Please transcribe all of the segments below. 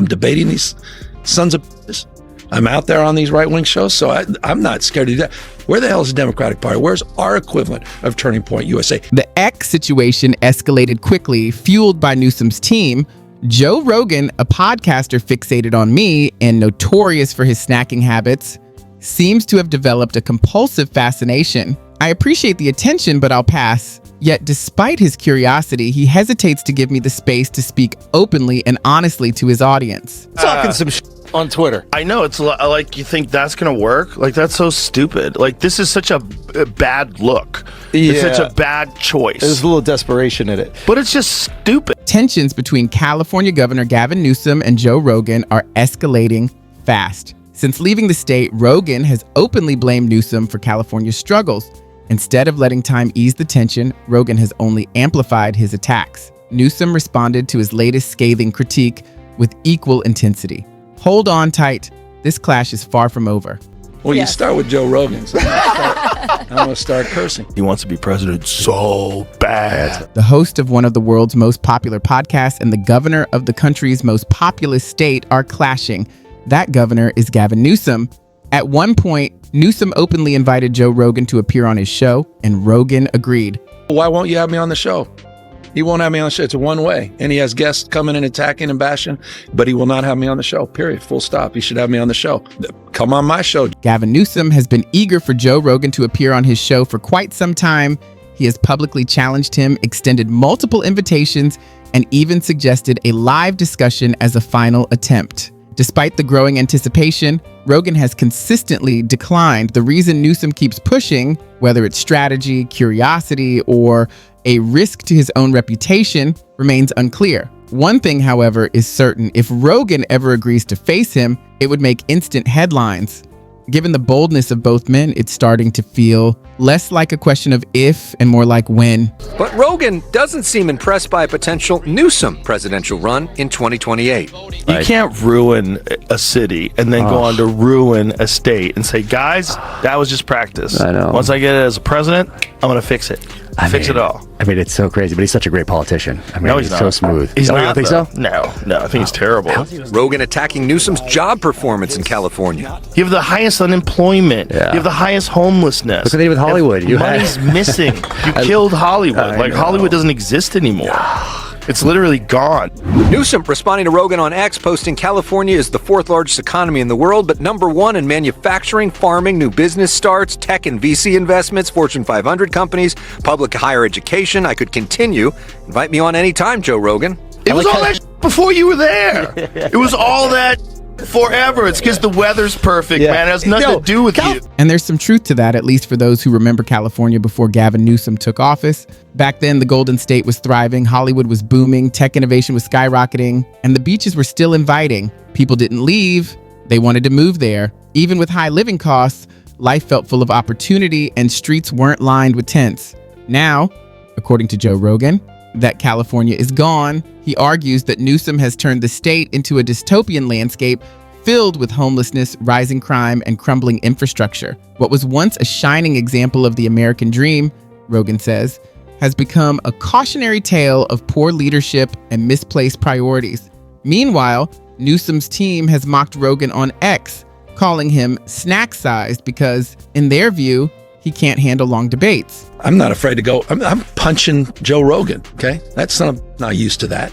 I'm debating these sons of bitches. I'm out there on these right-wing shows, so I'm not scared to do that. Where the hell is the Democratic Party? Where's our equivalent of Turning Point USA? The X situation escalated quickly, fueled by Newsom's team. Joe Rogan, a podcaster fixated on me and notorious for his snacking habits, seems to have developed a compulsive fascination. I appreciate the attention, but I'll pass. Yet despite his curiosity, he hesitates to give me the space to speak openly and honestly to his audience. Talking some on Twitter. I know, it's like, you think that's gonna work? Like, that's so stupid. Like, this is such a bad look. It's such a bad choice. There's a little desperation in it. But it's just stupid. Tensions between California Governor Gavin Newsom and Joe Rogan are escalating fast. Since leaving the state, Rogan has openly blamed Newsom for California's struggles. Instead of letting time ease the tension, Rogan has only amplified his attacks. Newsom responded to his latest scathing critique with equal intensity. Hold on tight. This clash is far from over. Well, you start with Joe Rogan, so I'm going to start cursing. He wants to be president so bad. The host of one of the world's most popular podcasts and the governor of the country's most populous state are clashing. That governor is Gavin Newsom. At one point, Newsom openly invited Joe Rogan to appear on his show, and Rogan agreed. Why won't you have me on the show? He won't have me on the show. It's a one way. And he has guests coming and attacking and bashing, but he will not have me on the show, period. Full stop. He should have me on the show. Come on my show. Gavin Newsom has been eager for Joe Rogan to appear on his show for quite some time. He has publicly challenged him, extended multiple invitations, and even suggested a live discussion as a final attempt. Despite the growing anticipation, Rogan has consistently declined. The reason Newsom keeps pushing, whether it's strategy, curiosity, or a risk to his own reputation, remains unclear. One thing, however, is certain. If Rogan ever agrees to face him, it would make instant headlines. Given the boldness of both men, it's starting to feel less like a question of if and more like when. But Rogan doesn't seem impressed by a potential Newsom presidential run in 2028. You can't ruin a city and then go on to ruin a state and say, guys, that was just practice. I know. Once I get it as a president, I'm going to fix it. Fix it all. I mean, it's so crazy, but he's such a great politician. I mean, No, he's he's so not. smooth. He's You not, don't think though. so? No, I think he's terrible. Rogan attacking Newsom's job performance in California. You have the highest unemployment. Yeah. You have the highest homelessness. Look what they did with Hollywood. You money's missing. You killed Hollywood. I know. Hollywood doesn't exist anymore. It's literally gone. Newsom responding to Rogan on X, posting California is the fourth largest economy in the world, but number one in manufacturing, farming, new business starts, tech and VC investments, Fortune 500 companies, public higher education. I could continue. Invite me on anytime, Joe Rogan. It was all that before you were there. It was all that forever. It's because the weather's perfect, man. It has nothing to do with you. And there's some truth to that, at least for those who remember California before Gavin Newsom took office. Back then, the Golden State was thriving, Hollywood was booming, tech innovation was skyrocketing, and the beaches were still inviting. People didn't leave, they wanted to move there. Even with high living costs, life felt full of opportunity and streets weren't lined with tents. Now, according to Joe Rogan, that California is gone. He argues that Newsom has turned the state into a dystopian landscape filled with homelessness, rising crime, and crumbling infrastructure. What was once a shining example of the American dream, Rogan says, has become a cautionary tale of poor leadership and misplaced priorities. Meanwhile, Newsom's team has mocked Rogan on X, calling him snack-sized because, in their view, he can't handle long debates. I'm not afraid to go. I'm punching Joe Rogan, okay? That's not used to that.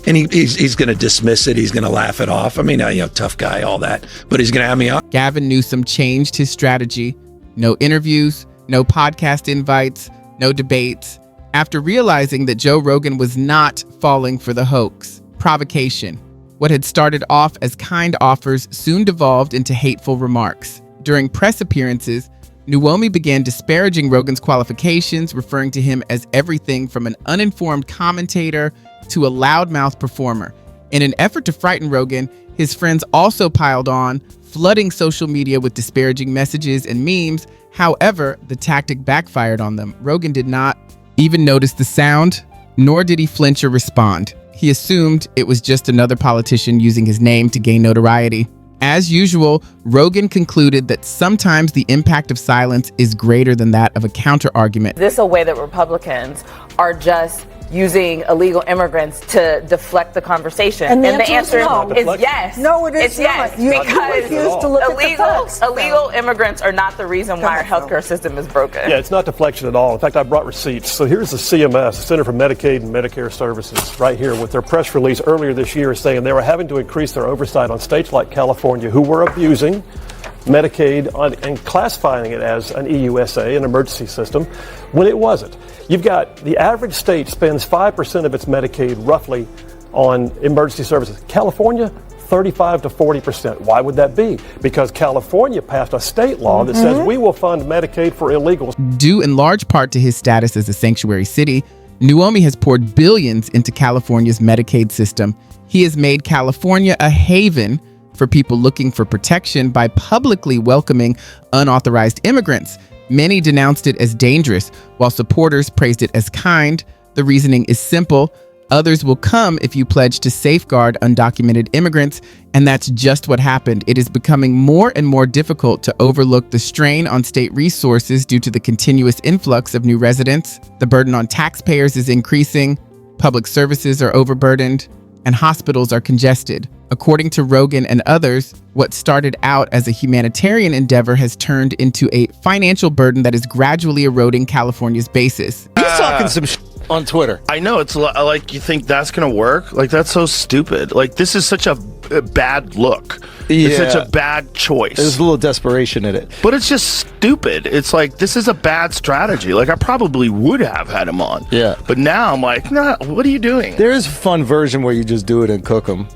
And he's going to dismiss it. He's going to laugh it off. I mean, tough guy, all that. But he's going to have me on. Gavin Newsom changed his strategy. No interviews, no podcast invites, no debates. After realizing that Joe Rogan was not falling for the hoax, provocation. What had started off as kind offers soon devolved into hateful remarks. During press appearances, Newsom began disparaging Rogan's qualifications, referring to him as everything from an uninformed commentator to a loudmouth performer. In an effort to frighten Rogan, his friends also piled on, flooding social media with disparaging messages and memes. However, the tactic backfired on them. Rogan did not even notice the sound, nor did he flinch or respond. He assumed it was just another politician using his name to gain notoriety. As usual, Rogan concluded that sometimes the impact of silence is greater than that of a counter-argument. This is a way that Republicans are just using illegal immigrants to deflect the conversation? And the answer is no. Is yes. No, it is it's yes. not. You refuse to look at the facts. Illegal immigrants are not the reason why our healthcare system is broken. Yeah, it's not deflection at all. In fact, I brought receipts. So here's the CMS, the Center for Medicaid and Medicare Services, right here with their press release earlier this year saying they were having to increase their oversight on states like California who were abusing Medicaid and classifying it as an EUSA, an emergency system, when it wasn't. You've got the average state spends 5% of its Medicaid roughly on emergency services. California, 35 to 40%. Why would that be? Because California passed a state law that says we will fund Medicaid for illegals. Due in large part to his status as a sanctuary city, Newsom has poured billions into California's Medicaid system. He has made California a haven for people looking for protection by publicly welcoming unauthorized immigrants. Many denounced it as dangerous, while supporters praised it as kind. The reasoning is simple. Others will come if you pledge to safeguard undocumented immigrants, and that's just what happened. It is becoming more and more difficult to overlook the strain on state resources due to the continuous influx of new residents. The burden on taxpayers is increasing, public services are overburdened, and hospitals are congested. According to Rogan and others, what started out as a humanitarian endeavor has turned into a financial burden that is gradually eroding California's basis. He's talking some on Twitter. I know, it's like, you think that's gonna work? Like, that's so stupid. Like, this is such a bad look. It's such a bad choice. There's a little desperation in it. But it's just stupid. It's like, this is a bad strategy. Like, I probably would have had him on. Yeah. But now I'm like, nah, what are you doing? There is a fun version where you just do it and cook them.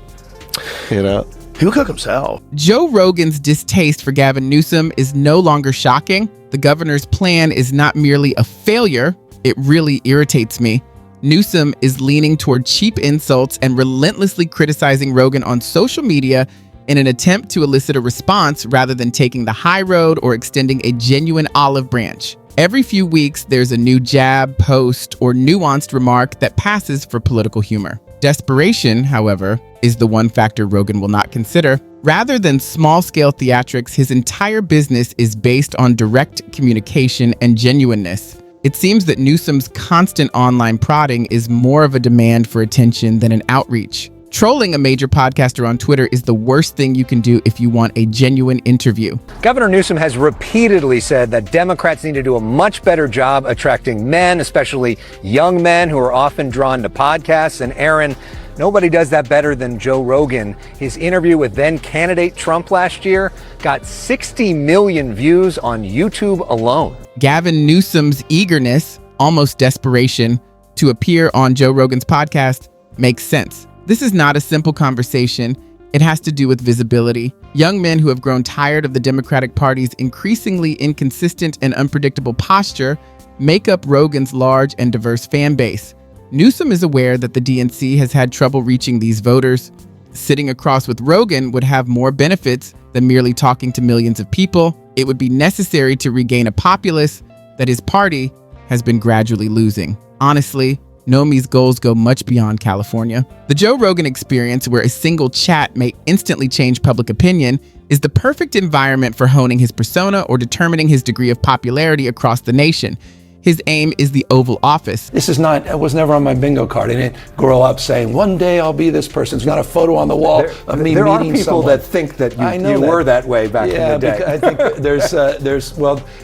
You know? He'll cook himself. Joe Rogan's distaste for Gavin Newsom is no longer shocking. The governor's plan is not merely a failure. It really irritates me. Newsom is leaning toward cheap insults and relentlessly criticizing Rogan on social media in an attempt to elicit a response rather than taking the high road or extending a genuine olive branch. Every few weeks, there's a new jab, post, or nuanced remark that passes for political humor. Desperation, however, is the one factor Rogan will not consider. Rather than small-scale theatrics, his entire business is based on direct communication and genuineness. It seems that Newsom's constant online prodding is more of a demand for attention than an outreach. Trolling a major podcaster on Twitter is the worst thing you can do if you want a genuine interview. Governor Newsom has repeatedly said that Democrats need to do a much better job attracting men, especially young men who are often drawn to podcasts. And Aaron, nobody does that better than Joe Rogan. His interview with then candidate Trump last year got 60 million views on YouTube alone. Gavin Newsom's eagerness, almost desperation, to appear on Joe Rogan's podcast makes sense. This is not a simple conversation. It has to do with visibility. Young men who have grown tired of the Democratic Party's increasingly inconsistent and unpredictable posture make up Rogan's large and diverse fan base. Newsom is aware that the DNC has had trouble reaching these voters. Sitting across with Rogan would have more benefits than merely talking to millions of people. It would be necessary to regain a populace that his party has been gradually losing. Honestly, Nomi's goals go much beyond California. The Joe Rogan experience, where a single chat may instantly change public opinion, is the perfect environment for honing his persona or determining his degree of popularity across the nation. His aim is the Oval Office. It was never on my bingo card. I didn't grow up saying, one day I'll be this person. It's not a photo on the wall of me meeting someone. There are people that think that you were that way back in the day. I think there's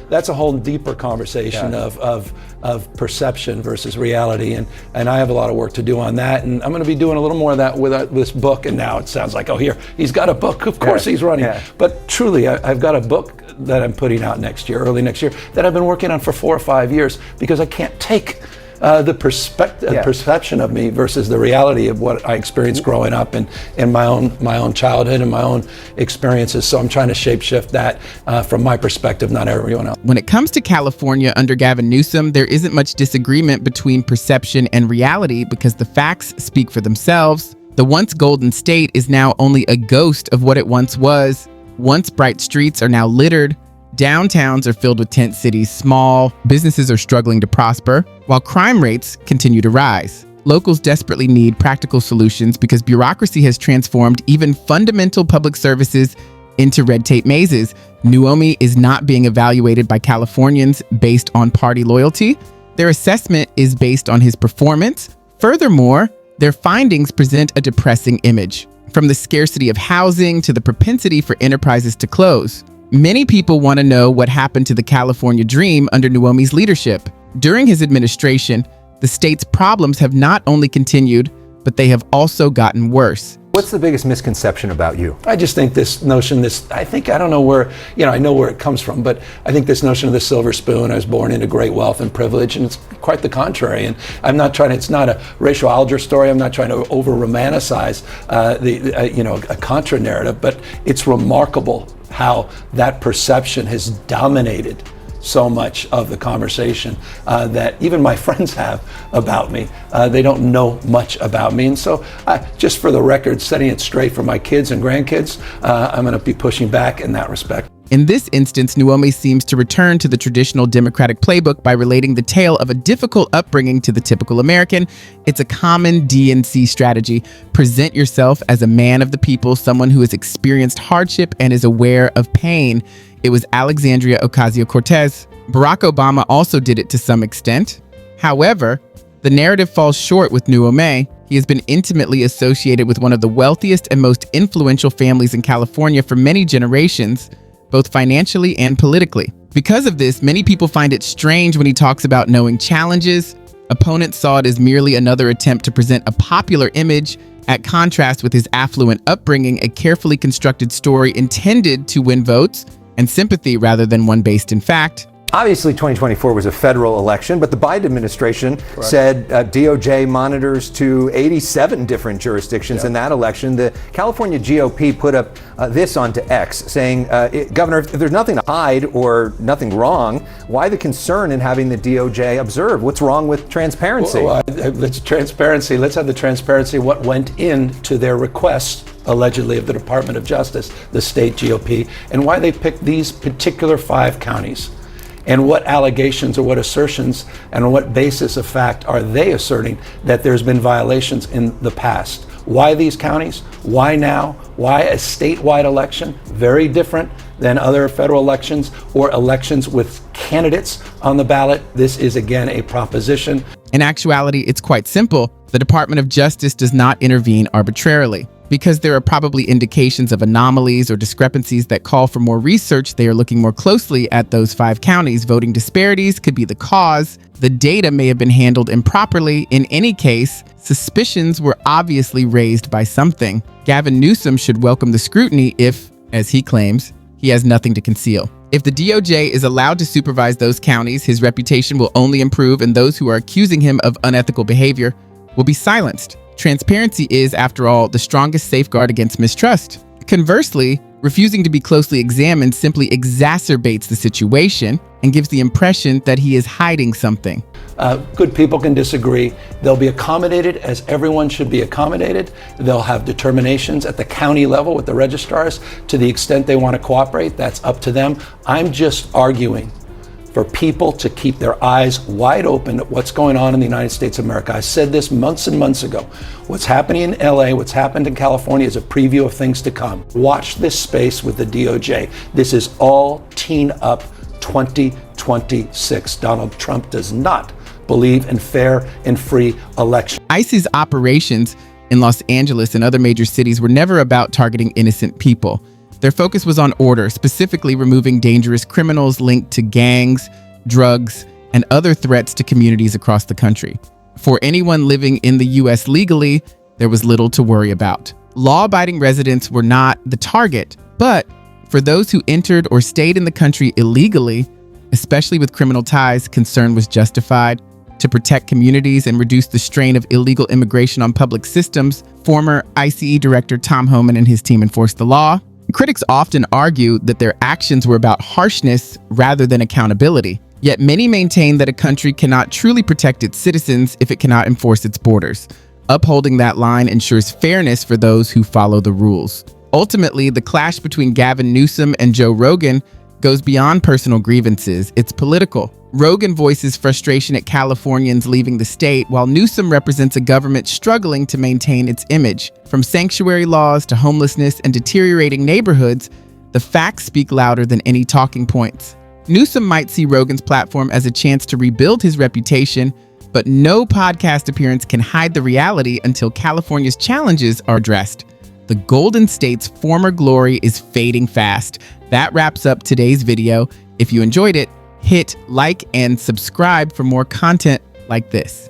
that's a whole deeper conversation of perception versus reality. And I have a lot of work to do on that. And I'm going to be doing a little more of that with this book. And now it sounds like, he's got a book. Of course he's running. Yeah. But truly, I've got a book that I'm putting out early next year, that I've been working on for 4 or 5 years, because I can't take the perception of me versus the reality of what I experienced growing up and in my own childhood and my own experiences. So I'm trying to shapeshift that from my perspective, not everyone else. When it comes to California under Gavin Newsom, there isn't much disagreement between perception and reality, because the facts speak for themselves. The once golden state is now only a ghost of what it once was. Once bright streets are now littered. Downtowns are filled with tent cities. Small businesses are struggling to prosper, while crime rates continue to rise. Locals desperately need practical solutions because bureaucracy has transformed even fundamental public services into red tape mazes. Newsom is not being evaluated by Californians based on party loyalty. Their assessment is based on his performance, Furthermore, their findings present a depressing image. From the scarcity of housing to the propensity for enterprises to close. Many people want to know what happened to the California dream under Nuomi's leadership. During his administration, the state's problems have not only continued, but they have also gotten worse. What's the biggest misconception about you? I just think this notion, I don't know where, I know where it comes from, but I think this notion of the silver spoon, I was born into great wealth and privilege, and it's quite the contrary. And I'm not trying to, it's not a racial algebra story, I'm not trying to over-romanticize a contra narrative, but it's remarkable how that perception has dominated so much of the conversation that even my friends have about me. They don't know much about me. And so just for the record, setting it straight for my kids and grandkids, I'm going to be pushing back in that respect. In this instance, Nuomi seems to return to the traditional Democratic playbook by relating the tale of a difficult upbringing to the typical American. It's a common DNC strategy. Present yourself as a man of the people, someone who has experienced hardship and is aware of pain. It was Alexandria Ocasio-Cortez. Barack Obama also did it to some extent. However, the narrative falls short with Nuomi. He has been intimately associated with one of the wealthiest and most influential families in California for many generations, both financially and politically. Because of this, many people find it strange when he talks about knowing challenges. Opponents saw it as merely another attempt to present a popular image, at contrast with his affluent upbringing, a carefully constructed story intended to win votes and sympathy rather than one based in fact. Obviously, 2024 was a federal election, but the Biden administration said DOJ monitors to 87 different jurisdictions in that election. The California GOP put up this onto X, saying, Governor, if there's nothing to hide or nothing wrong, why the concern in having the DOJ observe? What's wrong with transparency? Let's transparency. Let's have the transparency what went into their request, allegedly, of the Department of Justice, the state GOP, and why they picked these particular 5 counties. And what allegations or what assertions and on what basis of fact are they asserting that there's been violations in the past? Why these counties? Why now? Why a statewide election? Very different than other federal elections or elections with candidates on the ballot. This is, again, a proposition. In actuality, it's quite simple. The Department of Justice does not intervene arbitrarily. Because there are probably indications of anomalies or discrepancies that call for more research, they are looking more closely at those 5 counties. Voting disparities could be the cause. The data may have been handled improperly. In any case, suspicions were obviously raised by something. Gavin Newsom should welcome the scrutiny if, as he claims, he has nothing to conceal. If the DOJ is allowed to supervise those counties, his reputation will only improve, and those who are accusing him of unethical behavior will be silenced. Transparency is, after all, the strongest safeguard against mistrust. Conversely, refusing to be closely examined simply exacerbates the situation and gives the impression that he is hiding something. Good people can disagree. They'll be accommodated as everyone should be accommodated. They'll have determinations at the county level with the registrars to the extent they want to cooperate. That's up to them. I'm just arguing for people to keep their eyes wide open at what's going on in the United States of America. I said this months and months ago. What's happening in LA, what's happened in California is a preview of things to come. Watch this space with the DOJ. This is all teen up 2026. Donald Trump does not believe in fair and free elections. ICE's operations in Los Angeles and other major cities were never about targeting innocent people. Their focus was on order, specifically removing dangerous criminals linked to gangs, drugs, and other threats to communities across the country. For anyone living in the U.S. legally, there was little to worry about. Law-abiding residents were not the target, but for those who entered or stayed in the country illegally, especially with criminal ties, concern was justified. To protect communities and reduce the strain of illegal immigration on public systems, former ICE Director Tom Homan and his team enforced the law. Critics often argue that their actions were about harshness rather than accountability. Yet many maintain that a country cannot truly protect its citizens if it cannot enforce its borders. Upholding that line ensures fairness for those who follow the rules. Ultimately, the clash between Gavin Newsom and Joe Rogan goes beyond personal grievances. It's political. Rogan voices frustration at Californians leaving the state, while Newsom represents a government struggling to maintain its image. From sanctuary laws to homelessness and deteriorating neighborhoods, the facts speak louder than any talking points. Newsom might see Rogan's platform as a chance to rebuild his reputation, But no podcast appearance can hide the reality until California's challenges are addressed. The Golden State's former glory is fading fast. That wraps up today's video. If you enjoyed it, hit like and subscribe for more content like this.